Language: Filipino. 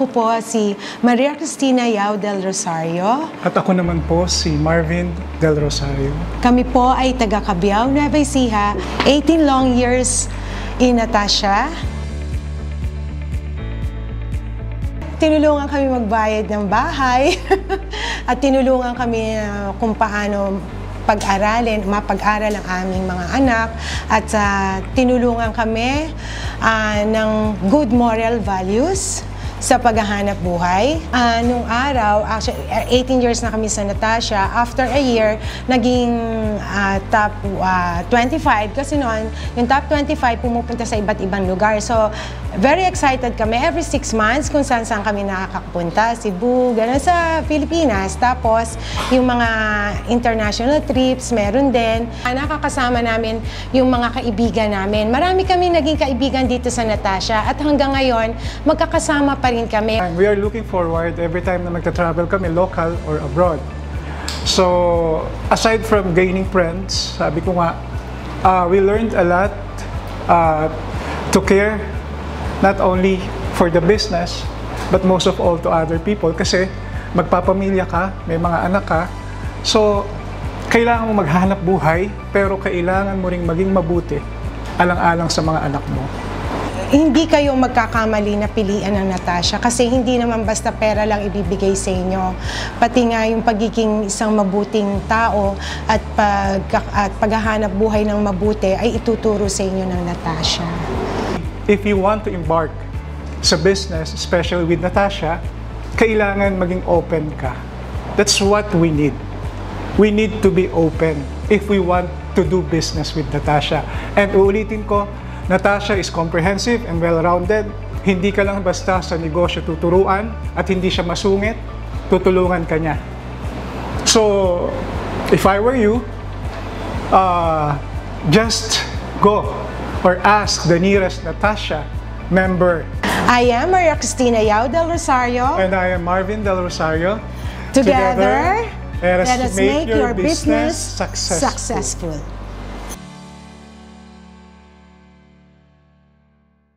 Ako po si Maria Cristina Yao del Rosario. At ako naman po si Marvin del Rosario. Kami po ay taga Cabiao, Nueva Ecija, 18 long years in Natasha. Tinulungan kami magbayad ng bahay at tinulungan kami kung paano mapag-aral ang aming mga anak at tinulungan kami ng good moral values sa paghahanap buhay. Nung araw, actually 18 years na kami sa Natasha. After a year, naging top 25 kasi noon, yung top 25 pumupunta sa iba't ibang lugar. So, very excited kami every 6 months kung saan kami nakakapunta. Cebu, gano'n sa Pilipinas. Tapos, yung mga international trips, meron din. Nakakasama namin yung mga kaibigan namin. Marami kami naging kaibigan dito sa Natasha at hanggang ngayon, magkakasama pa rin kami. We are looking forward every time na magta-travel kami, local or abroad. So, aside from gaining friends, sabi ko nga, we learned a lot to care not only for the business, but most of all to other people. Kasi magpapamilya ka, may mga anak ka, so kailangan mo maghanap buhay, pero kailangan mo ring maging mabuti alang-alang sa mga anak mo. Hindi kayo magkakamali na pilian ng Natasha kasi hindi naman basta pera lang ibibigay sa inyo. Pati nga yung pagiging isang mabuting tao at paghahanap buhay ng mabuti ay ituturo sa inyo ng Natasha. If you want to embark sa business, especially with Natasha, kailangan maging open ka. That's what we need. We need to be open if we want to do business with Natasha. And uulitin ko, Natasha is comprehensive and well-rounded. Hindi ka lang basta sa negosyo tuturuan at hindi siya masungit, tutulungan ka niya. So, if I were you, just go or ask the nearest Natasha member. I am Maria Cristina Yao del Rosario. And I am Marvin del Rosario. Together, let us make your business successful. successful.